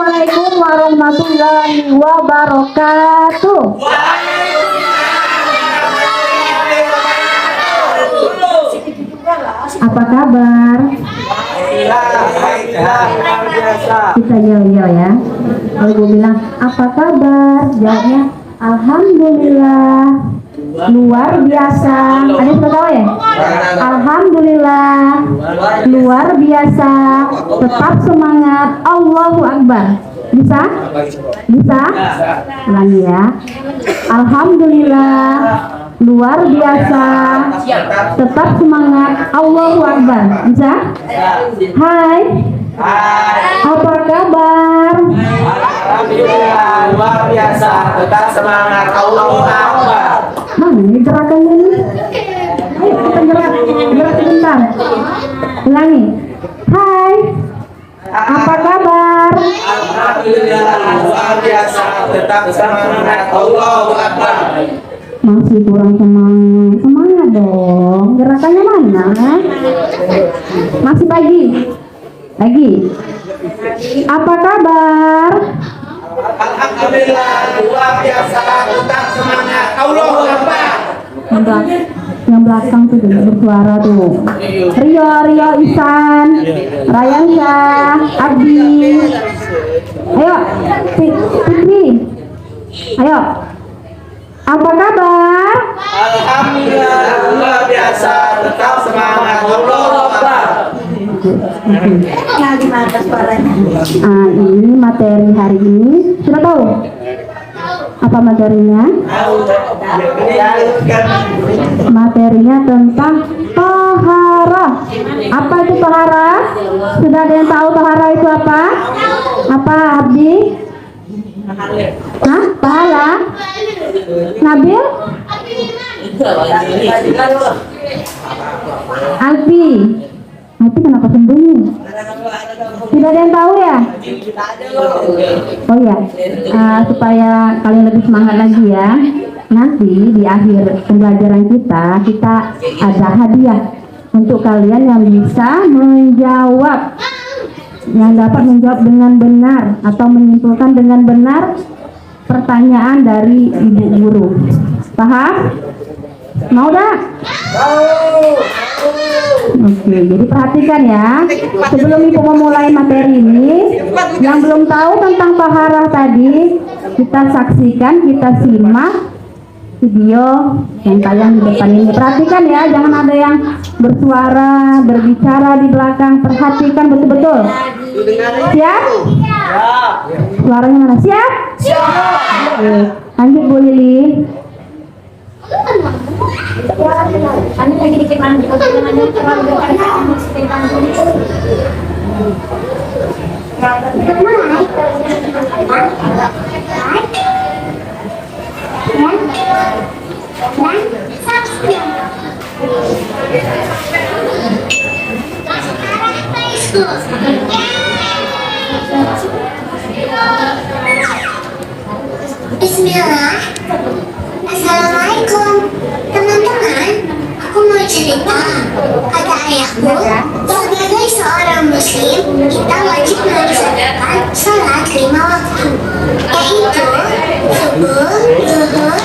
Assalamualaikum warahmatullahi wabarakatuh. Apa kabar? Kita yo ya. Kalau gue bilang apa kabar, jawabnya alhamdulillah. Luar biasa. Ada yang tahu ya? Alhamdulillah. Luar biasa. Tetap semangat. Allahu Akbar. Bisa? Bisa? Ulangi ya. Alhamdulillah. Luar biasa. Tetap semangat. Allahu Akbar. Bisa? Hai. Apa kabar? Alhamdulillah, luar biasa. Tetap semangat. Allahu Akbar. Mana ini gerakannya ini? Ayo kita gerak sebentar. Ulangi. Hai. Apa kabar? Alhamdulillah, luar biasa. Tetap semangat. Allahu Akbar. Masih kurang semangat. Semangat dong. Gerakannya mana? Masih pagi. Lagi. Apa kabar? Alhamdulillah, luar biasa. Tetap semangat. Allahu Akbar. Yang belakang tuh tidak bersuara tuh. Rio Isan, Rayansa, Abdi. Ayo, Fitri. Ayo. Apa kabar? Alhamdulillah, luar biasa. Tetap semangat. Allahu Akbar. Ini materi hari ini sudah tahu? Apa materinya? Materinya tentang tahara. Apa itu tahara? Sudah ada yang tahu tahara itu apa? Apa, Abdi? Hah? Pahala? Nabil? Alfi? Alfi kenapa sembunyi? Tidak ada yang tahu ya? Oh ya, supaya kalian lebih semangat lagi ya. Nanti di akhir pembelajaran kita ada hadiah untuk kalian yang bisa menjawab, yang dapat menjawab dengan benar atau menyimpulkan dengan benar pertanyaan dari ibu guru. Paham? Mau dah? Oke, jadi perhatikan ya. Sebelum ibu memulai materi ini, yang belum tahu tentang taharah tadi, kita saksikan, kita simak video yang tayang di depan ini. Perhatikan ya, jangan ada yang bersuara, berbicara di belakang. Perhatikan betul-betul. Siap? Suaranya mana? Siap? Oke. Lanjut Bu Lili. Kami lagi dikit mandi dengan terlalu Bismillah. Assalamualaikum teman-teman. Aku mau cerita. Kata ayahku, sebagai seorang muslim, kita wajib melaksanakan sholat 5 waktu, yaitu subuh, zuhur,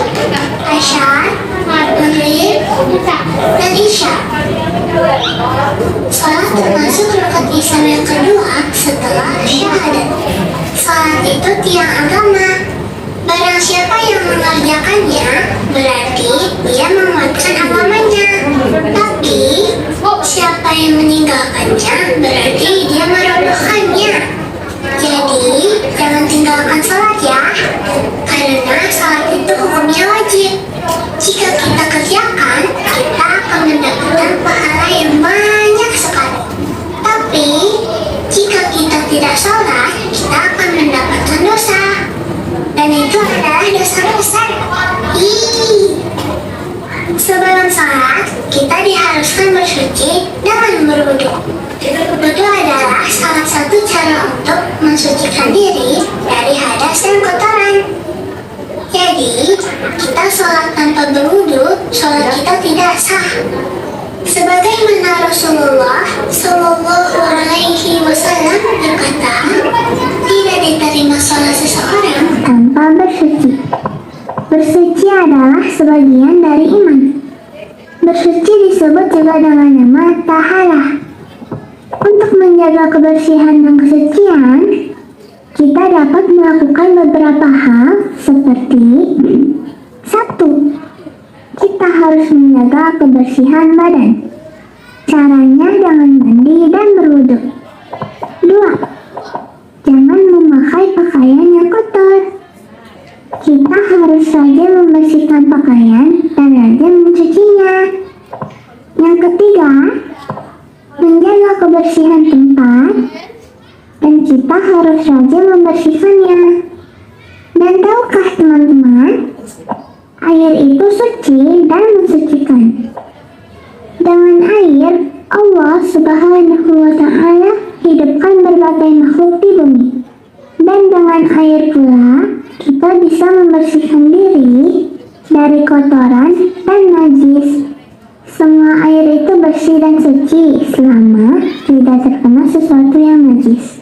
asyar, maghrib, dan isya. Sholat termasuk rukun Islam yang kedua setelah syahadat. Sholat itu tiang agama. Barang siapa yang mengerjakannya, berarti dia menguatkan agamanya. Tapi, siapa yang meninggalkannya, berarti dia merobohkannya. Jadi, jangan tinggalkan sholat ya. Karena sholat itu hukumnya wajib. Jika kita kerjakan, kita akan mendapatkan pahala yang banyak sekali. Tapi, jika kita tidak sholat, kita akan mendapatkan dosa. Dan itu adalah dosa besar. Sebelum sholat, kita diharuskan bersuci dengan berwudu. Wudu adalah salah satu cara untuk mensucikan diri dari hadas dan kotoran. Jadi, kita sholat tanpa berwudu, sholat kita tidak sah. Sebagaimana Rasulullah Shallallahu Alaihi Wasallam berkata, tidak diterima sholat seseorang tanpa bersuci. Bersuci adalah sebagian dari iman. Bersuci disebut juga dengan nama taharah. Untuk menjaga kebersihan dan kesucian, kita dapat melakukan beberapa hal seperti: 1. Kita harus menjaga kebersihan badan. Caranya dengan mandi dan berwudu. 2. Jangan memakai pakaian yang kotor. Kita harus rajin membersihkan pakaian dan rajin mencucinya. Yang ketiga, menjaga kebersihan tempat, dan kita harus rajin membersihkannya. Dan tahukah teman-teman, air itu suci dan mensucikan. Dengan air, Allah Subhanahu wa Ta'ala hidupkan berbagai makhluk di bumi. Dan dengan air pula, kita bisa membersihkan diri dari kotoran dan najis. Semua air itu bersih dan suci selama tidak terkena sesuatu yang najis.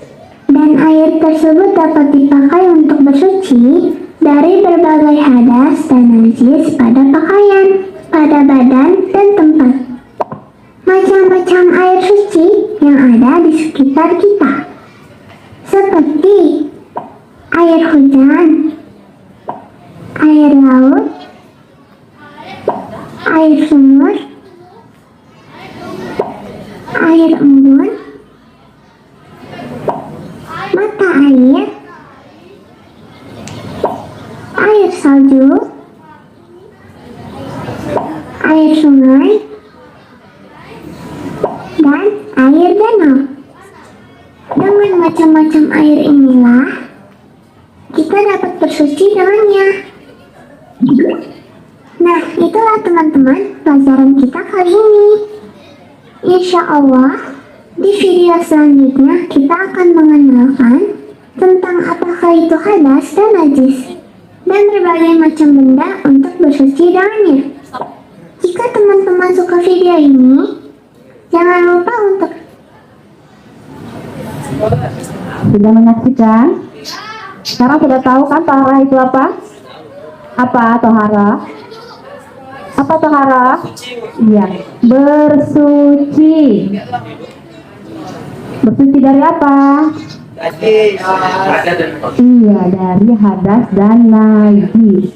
Dan air tersebut dapat dipakai untuk bersuci dari berbagai hadas dan najis pada pakaian, pada badan, dan tempat. Macam-macam air suci yang ada di sekitar kita, seperti air hujan, air laut, air sumur, air embun, mata air, air salju, air sungai, dan air danau. Dengan macam-macam air inilah kita dapat bersuci dengannya. Nah, itulah teman-teman pelajaran kita kali ini. Insya Allah, di video selanjutnya kita akan mengenalkan tentang apakah itu hadas dan najis, dan berbagai macam benda untuk bersuci dengannya. Jika teman-teman suka video ini, jangan lupa untuk sudah menyaksikan. Sekarang sudah tahu kan tahara itu apa? Apa tahara? Apa tahara? Iya, bersuci. Bersuci dari apa? Iya, dari hadas dan najis.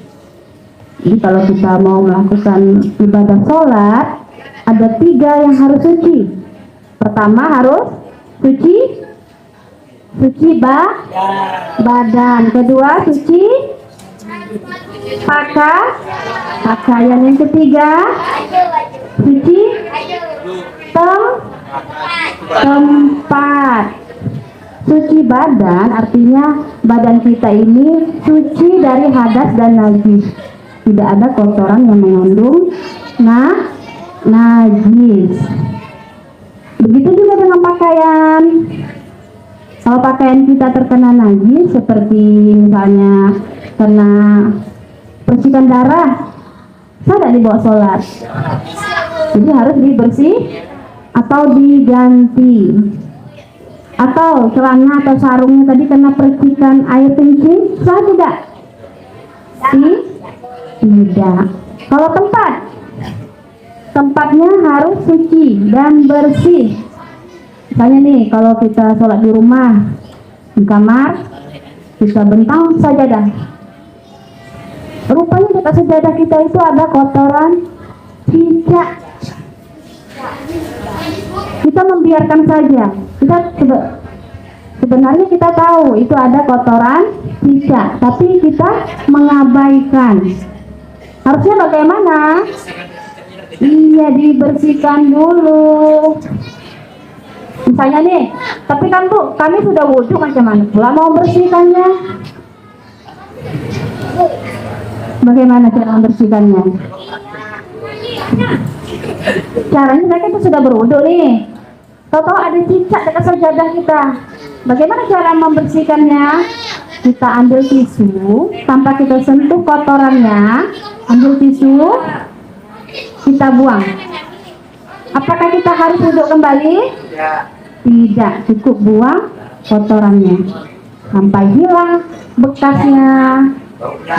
Jadi kalau kita mau melakukan ibadah sholat, ada 3 yang harus suci. Pertama harus suci badan. Kedua suci pakaian. Yang ketiga suci tempat. Suci badan artinya badan kita ini suci dari hadas dan najis. Tidak ada kotoran yang mengandung najis. Begitu juga dengan pakaian. Kalau pakaian kita terkena najis, seperti misalnya kena percikan darah, tidak dibawa sholat. Jadi harus dibersih atau diganti. Atau celana atau sarungnya tadi kena percikan air kencing, sah tidak? Tidak. Kalau tempatnya harus suci dan bersih. Misalnya nih, kalau kita sholat di rumah, di kamar, kita bentang sajadah. Rupanya di atas sajadah kita itu ada kotoran cicak. Kita membiarkan saja. Sebenarnya kita tahu itu ada kotoran cicak, tapi kita mengabaikan. Harusnya bagaimana? Iya, dibersihkan dulu. Misalnya nih, tapi kan Bu, kami sudah wudhu, macam mana pula mau bersihkannya? Bagaimana cara membersihkannya? Caranya mereka itu sudah berwudhu nih, tahu-tahu ada cicak dekat sajadah kita. Bagaimana cara membersihkannya? Kita ambil tisu, tanpa kita sentuh kotorannya, ambil tisu, kita buang. Apakah kita harus duduk kembali? Tidak, cukup buang kotorannya. sampai hilang bekasnya,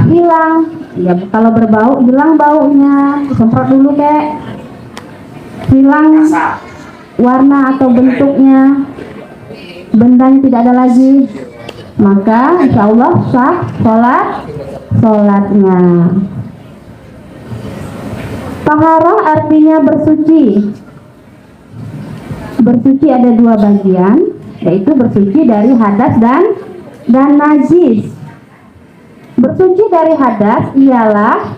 hilang ya, kalau berbau hilang baunya, disemprot dulu kek, hilang warna atau bentuknya, bendanya tidak ada lagi, maka insya Allah sah sholatnya. Taharah artinya bersuci. Bersuci ada dua bagian, yaitu bersuci dari hadas dan najis. Bersuci dari hadas ialah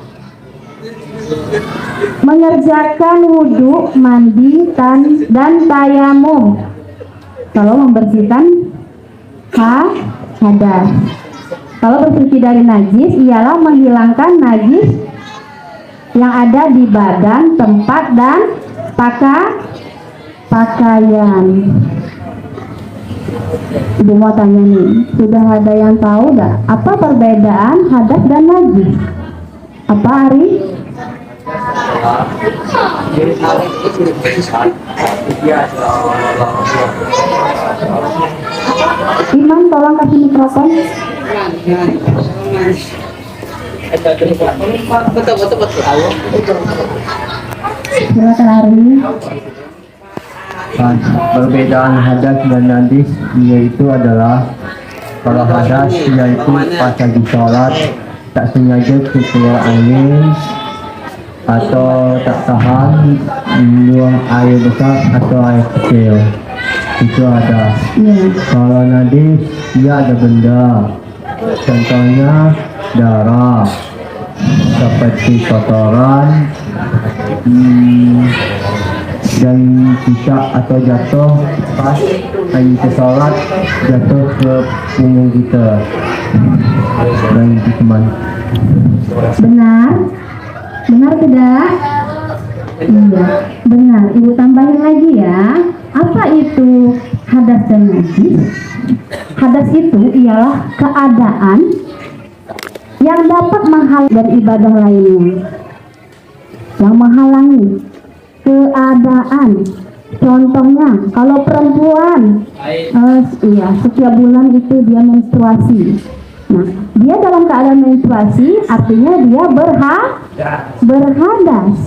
mengerjakan wudhu, mandi, dan tayamum. Kalau membersihkan hadas. Kalau bersuci dari najis ialah menghilangkan najis yang ada di badan, tempat, dan pakaian. Ibu mau tanya nih, sudah ada yang tahu enggak apa perbedaan hadas dan najis? Apa, Ari? Iman, tolong kasih mikrofon. Silakan, Ari. Perbedaan hadas dan najis yaitu adalah kalau hadas yaitu pas lagi sholat tak sengaja keluar angin atau tak tahan buang air besar atau air kecil, itu ada. Kalau najis dia ada benda, contohnya darah seperti kotoran dan cicak atau jatuh pas lagi ke sholat, jatuh ke punggung kita dan itu teman. Benar? Benar tidak? Iya, benar. Ibu tambahin lagi ya. Apa itu hadas dan najis? Hadas itu ialah keadaan yang dapat menghalangi dari ibadah lainnya, yang menghalangi keadaan. Contohnya kalau perempuan setiap bulan itu dia menstruasi. Nah, dia dalam keadaan menstruasi artinya dia berhadas.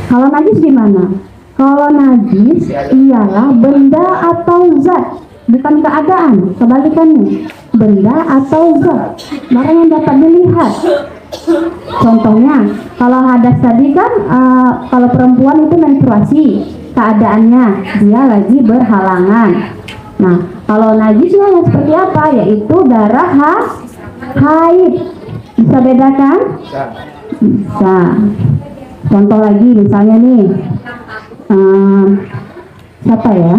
Kalau najis gimana? Kalau najis ialah benda atau zat, bukan keadaan. Kebalikannya, benda atau zat, barang yang dapat dilihat. Contohnya, kalau hadas tadi kan kalau perempuan itu menstruasi, keadaannya dia lagi berhalangan. Nah, kalau najisnya yang seperti apa? Yaitu darah haid. Bisa bedakan? Bisa. Contoh lagi misalnya nih, siapa ya?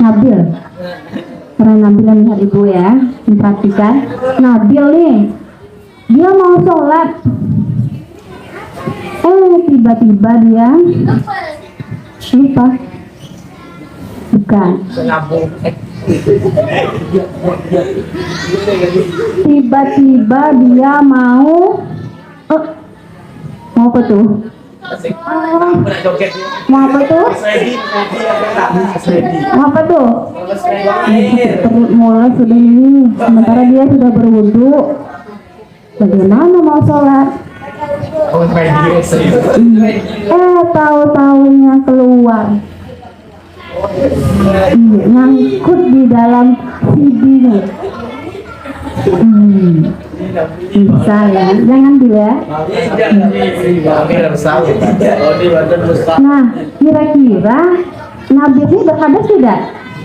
Nabil. Karena Nabil yang lihat ibu ya, perhatikan. Nabil nih, dia mau sholat, tiba-tiba dia lupa. Bukan. Tiba-tiba dia mau apa tuh? Mau apa tuh? Mau apa tuh? Mulai sudah ini, sementara dia sudah berwudu. Bagaimana mau sholat? Tahu-tahunya keluar. Nyangkut di dalam CD-nya. Bisa ya, jangan dulu ya. Nah, kira-kira Nabi ini berhadas tidak?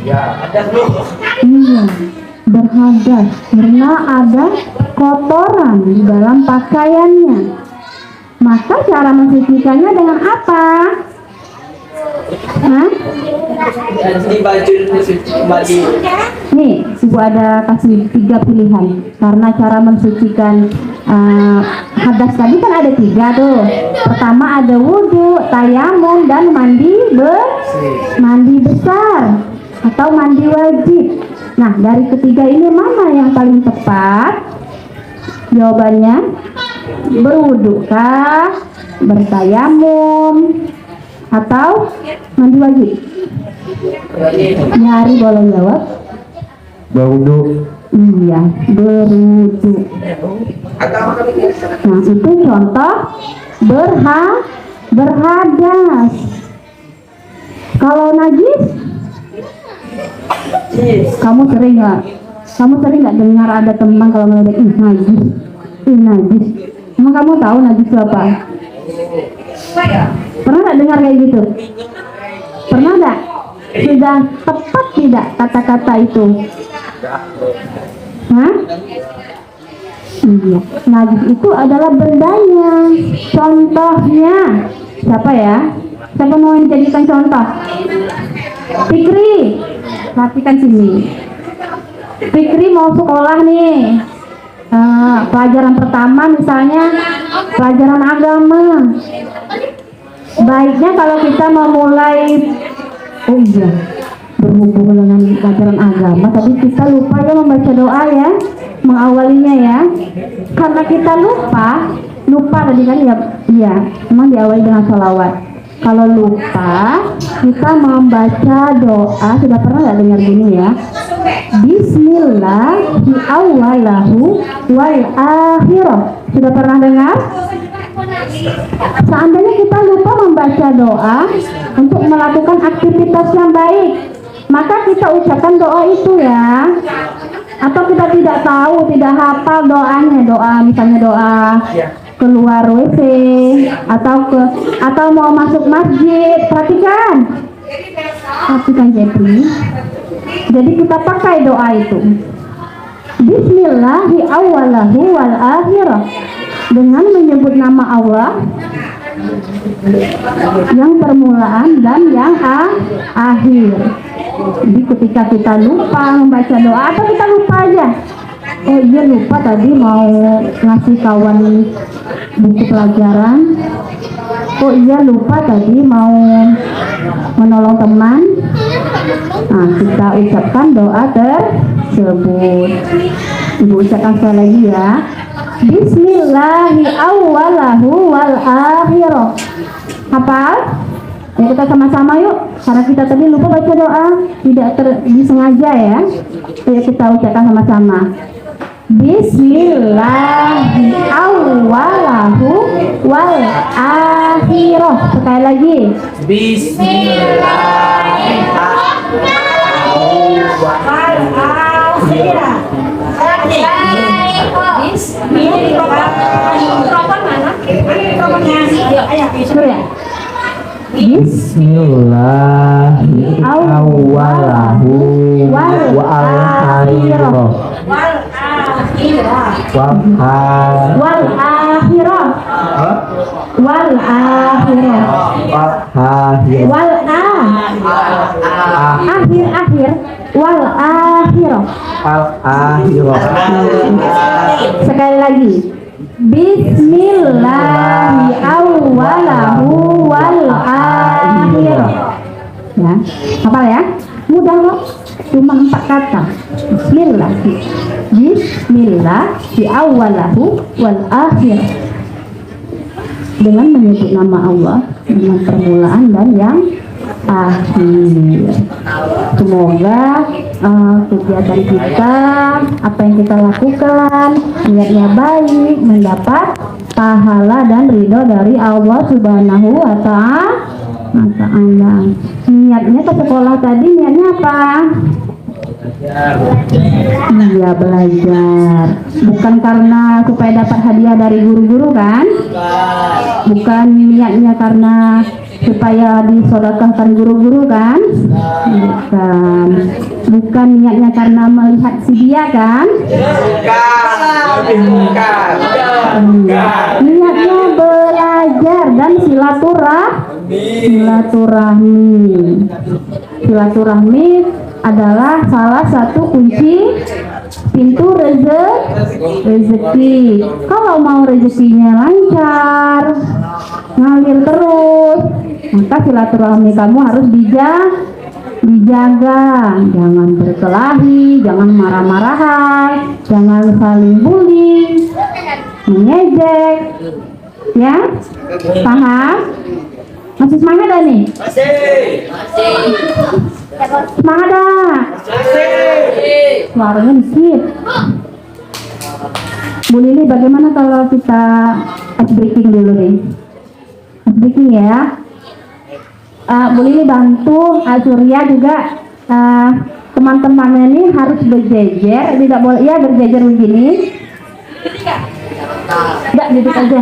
Ya, ada loh. Iya, berhadas karena ada kotoran di dalam pakaiannya. Maka cara mensucikannya dengan apa? Hah? Di baju mandi. Nih, ibu ada kasih 3 pilihan. Karena cara mensucikan hadas tadi kan ada 3 tuh. Pertama ada wudhu, tayamum, dan mandi besar atau mandi wajib. Nah, dari ketiga ini mana yang paling tepat? Jawabannya berwudhu kah, bertayamum, atau mandi wajib? Nyari boleh jawab. berwudu. Iya, berwudu. Nah, itu contoh berhadas. Kalau najis, kamu sering nggak dengar ada teman kalau meledek najis? Emang kamu tahu najis itu apa? Pernah nggak dengar kayak gitu? Pernah nggak? Sudah tepat tidak kata-kata itu? Hah? Iya, najis itu adalah berdaya. Contohnya siapa ya? Siapa mau dijadikan contoh? Fikri, perhatikan sini. Fikri mau sekolah nih. Pelajaran pertama misalnya pelajaran agama. Baiknya kalau kita memulai, berhubungan dengan pelajaran agama, tapi kita lupa ya membaca doa ya, mengawalinya ya. Karena kita lupa tadi kan ya, memang diawali dengan sholawat. Kalau lupa, kita membaca doa, sudah pernah nggak dengar gini ya? Bismillah di awalahu wal akhirah. Sudah pernah dengar? Seandainya kita lupa membaca doa untuk melakukan aktivitas yang baik, maka kita ucapkan doa itu ya. Atau kita tidak tahu, tidak hafal doa misalnya doa keluar WC atau mau masuk masjid. Perhatikan Jepri. Jadi kita pakai doa itu. Bismillahi awalahu wal akhirah, dengan menyebut nama Allah yang permulaan dan yang akhir. Jadi ketika kita lupa membaca doa atau kita lupa aja, lupa tadi mau ngasih kawan buku pelajaran, lupa tadi mau menolong teman. Nah, kita ucapkan doa tersebut. Ibu ucapkan sekali lagi ya. Bismillahi awalahu wal akhirah. Hafal? Ya, kita sama-sama yuk. Karena kita tadi lupa baca doa, tidak disengaja ya. Ayo kita ucapkan sama-sama. Bismillahi awalahu wal akhirah. Sekali lagi. Bismillahi wal akhirah. Bismillahi awalahu wal akhirah. Sekali lagi. Bismillahi awalahu wal akhirah. Ya, hafal ya? Mudah loh. Cuma 4 kata. Bismillah di awalahu wal akhirah, dengan menyebut nama Allah dengan permulaan dan yang akhir. Semoga kegiatan kita, apa yang kita lakukan, niatnya baik, mendapat pahala dan ridho dari Allah Subhanahu wa Ta'ala. Niatnya ke sekolah tadi, niatnya apa? Iya, belajar. Bukan karena supaya dapat hadiah dari guru-guru kan? Bukan niatnya karena supaya disedekahkan guru-guru kan? Bukan niatnya karena melihat si dia kan? Bukan. Niatnya belajar dan silaturahmi adalah salah satu kunci pintu rezeki. Kalau mau rezekinya lancar, ngalir terus, maka silaturahmi kamu harus dijaga. Jangan berkelahi, jangan marah-marahan, jangan saling bully, mengejek. Ya, paham? Masih semangat gak nih? Masih. Semangat dah. Masih. suaranya dikit. Bu Lili, bagaimana kalau kita ice breaking dulu nih? Ice breaking ya. Bu Lili bantu Surya juga, teman-temannya ini harus berjejer, tidak boleh ya berjejer begini. Enggak, duduk aja.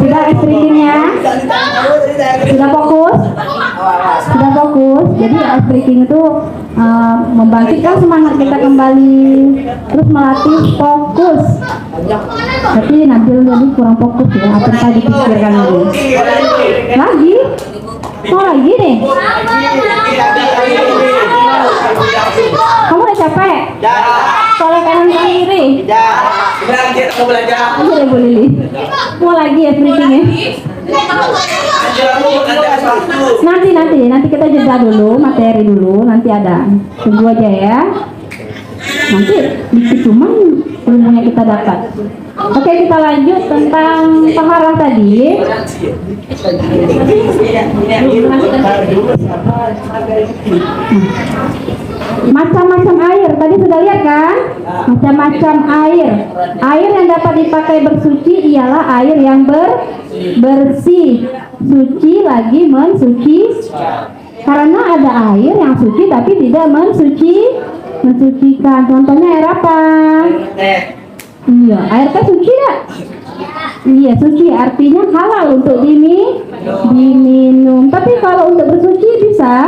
Sudah ice breakingnya? Sudah fokus? Sudah fokus. Jadi ice breaking itu membangkitkan semangat kita kembali, terus melatih fokus. Tapi Nabil jadi kurang fokus ya, apa yang tadi dipikirkan dulu. Lagi? Mau lagi nih? Kamu udah capek? Soalnya kanan kiri. Udah Bu Lili. Mau lagi ya breakingnya? Nanti kita jeda dulu, materi dulu, nanti ada. Tunggu aja ya. Nanti dikit cuman ilmunya kita dapat. Oke, kita lanjut tentang taharah tadi. Macam-macam air, tadi sudah lihat kan? Macam-macam air. Air yang dapat dipakai bersuci ialah air yang bersih. Suci lagi mensuci. Karena ada air yang suci tapi tidak mensucikan. Contohnya air apa? Iya, air teh suci ya? Iya, suci artinya halal untuk diminum. Tapi kalau untuk bersuci bisa?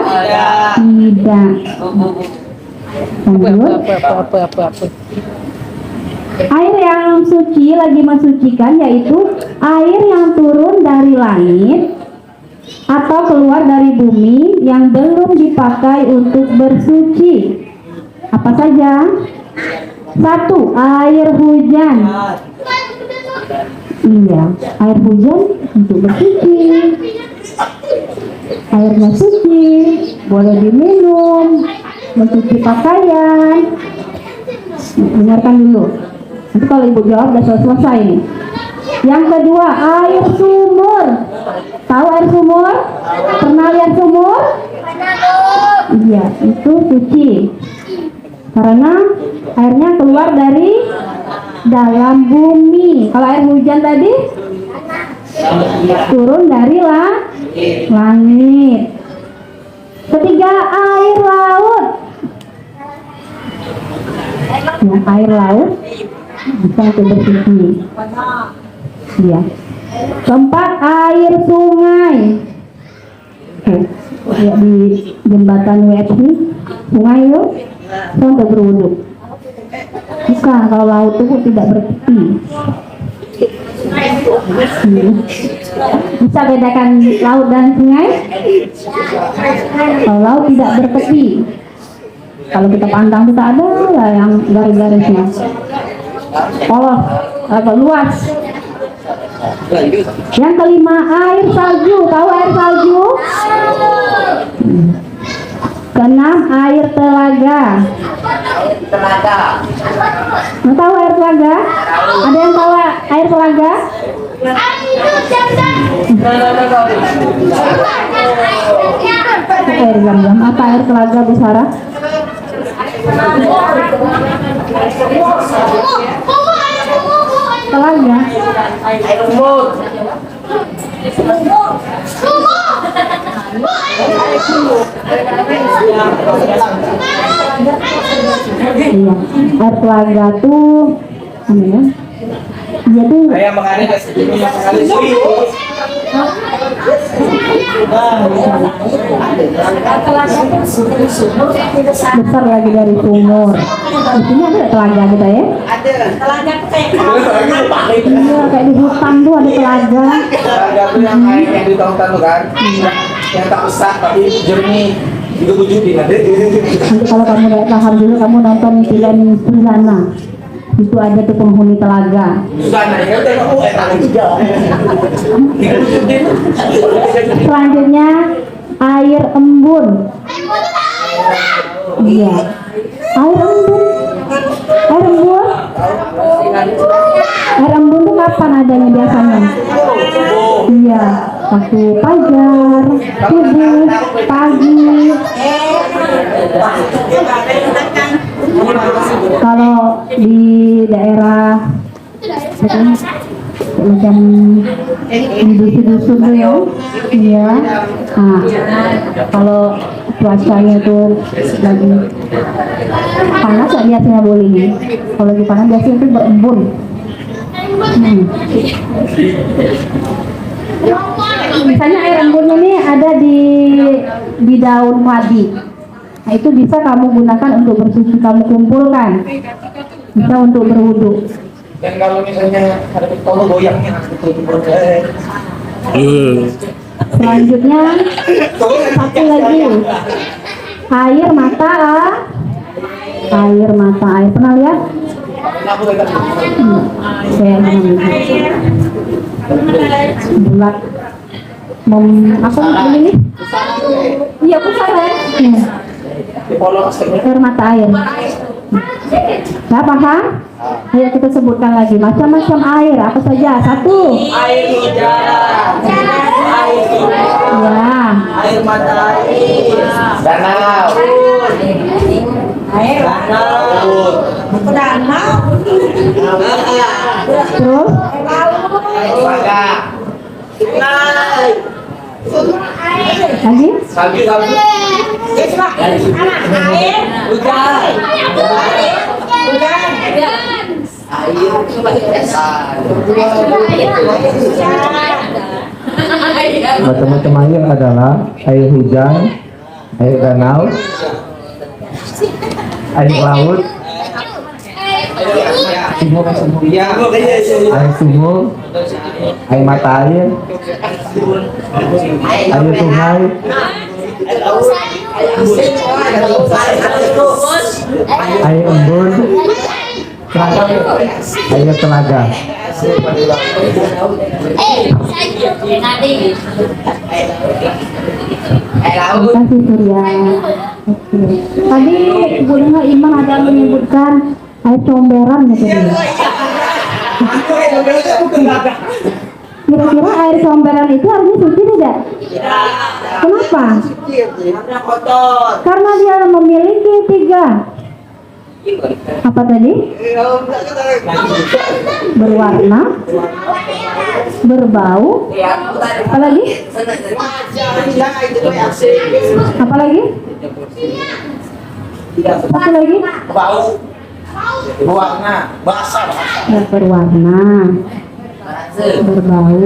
Tidak. Lanjut. Air yang suci lagi mensucikan yaitu air yang turun dari langit atau keluar dari bumi yang belum dipakai untuk bersuci. Apa saja? 1. Air hujan. Iya, air hujan untuk bersuci. Airnya suci, boleh diminum, mencuci pakaian. Dengarkan dulu. Nanti kalau ibu jawab udah selesai nih. Yang kedua, air sumur. Tahu air sumur? Pernah lihat sumur? Iya, itu suci. Karena airnya keluar dari dalam bumi. Kalau air hujan tadi turun dari langit. Ketiga, air laut. Yang air laut bisa untuk bersuci. Iya. Keempat, air sungai. Ya, di jembatan WFC sungai yuk. Untuk berwudu. Bukan, kalau laut itu tidak bertepi. Bisa bedakan laut dan sungai? Kalau laut tidak bertepi. Kalau kita pandang kita ada lah yang garis-garisnya. Polos, agak luas. Yang kelima, air salju. Tahu air salju? Keenam, air telaga. Mau tahu air telaga? Ada yang tahu air telaga? Air zam-zam. Apa air telaga, Bu Sarah? Telaga. Iya, air telaga tuh apa ya? Dia tuh besar lagi dari sumur. Di sini ada telaga kita ya? Ada. Telaga kayak iya, kayak di hutan tuh ada telaga. Telaga tuh yang air yang di lautan tuh kan? Yang tak besar tapi jernih. Itu bujukin ada. Nanti kalau kamu lihat paham dulu, kamu nonton film Susana. Itu ada tuh penghuni telaga. Susana ya udah kamu tangan juga. Selanjutnya air embun. Iya. Air embun. Air embun. Air embun tuh kapan adanya biasanya? Iya, waktu fajar, subuh, pagi. Kalau di daerah macam di dusun-dusun tuh ya, iya. Nah, kalau cuacanya tuh lagi panas, ya biasanya boleh nih. Kalau lagi panas biasanya itu berembun. Misalnya air embun ini ada di daun padi. Nah, itu bisa kamu gunakan untuk bersuci, kamu kumpulkan. Bisa untuk berwudu. Dan kalau misalnya ada tolong goyangnya Selanjutnya satu lagi, air mata. Air mata, air pernah lihat? Saya bulat apa ini? Iya, pusara. Air mata air. Ya, paham? Ayo kita sebutkan lagi macam-macam air apa saja. Satu. air hujan, Ya. air mata air, danau, Air. danau, Danau. Terus telaga, lagi. salju, Air. hujan, Macam-macam air adalah air hujan, air danau, air laut, ya, air sumur, air mata air, air sungai, air embun, air telaga. Terima kasih Surya. Oke. Tadi Bu Lina Iman ada menyebutkan air comberan gitu ya. Kira-kira air comberan itu artinya suci tidak? Kenapa? karena kotor, Karena dia memiliki 3 apa tadi? Berwarna, berbau, apa lagi? Apa lagi? Satu lagi? bau, berwarna, basah, Ya, berwarna, berbau,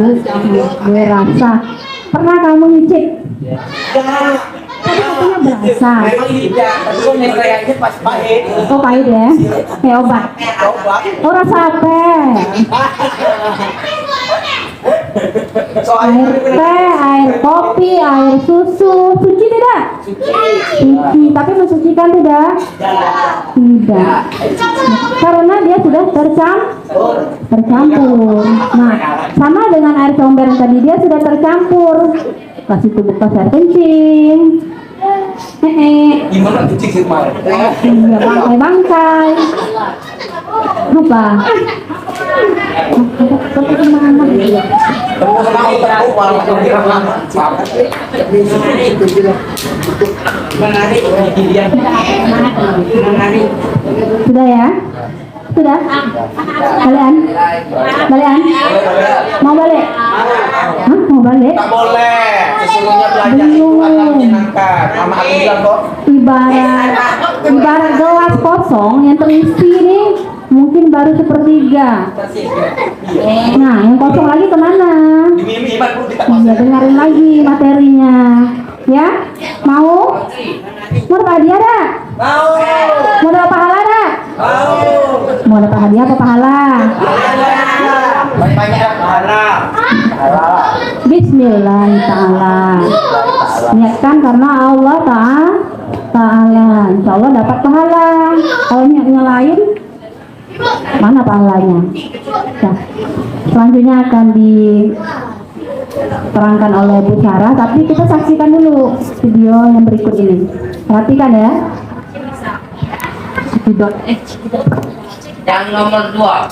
berasa. Pernah kamu nyicip? Tadi katanya berasa. memang tidak, tapi kok kayaknya pas pahit, Oh, pahit ya? Kayak obat. coba, Oh, rasa apa? Air teh, air kopi, air susu, suci tidak? Suci, tapi mensucikan tidak? Tidak. Karena dia sudah tercampur. Nah, sama dengan air comberan tadi, dia sudah tercampur. Kasih bekas air kencing. gimana cuci sih kemarin? Iya, bangkai-bangkai. Apa? Temu sama aku warna kira lama, Sudah ya? Sudah? Kalian? Mau balik? Hah? Mau balik? tak boleh, sesungguhnya belajar itu akan menyenangkan. Mama aku bilang kok, Ibarat gelas kosong yang terisi nih mungkin baru 1/3. Nah, yang kosong lagi kemana? dimimi iman perlu kita Iya, dengerin lagi materinya. Ya? Mau? Mau dapat hadiah dah? Mau dapat pahala dah? Mau dapat hadiah apa pahala? banyak harap. Bismillahirrahmanirrahim. Niatkan karena Allah Ta'ala. Insya Allah dapat pahala. Kalau niatnya lain, mana pahalanya? Nah, selanjutnya akan diterangkan oleh Bu Sarah, tapi kita saksikan dulu video yang berikut ini. Perhatikan ya. Yang nomor 2.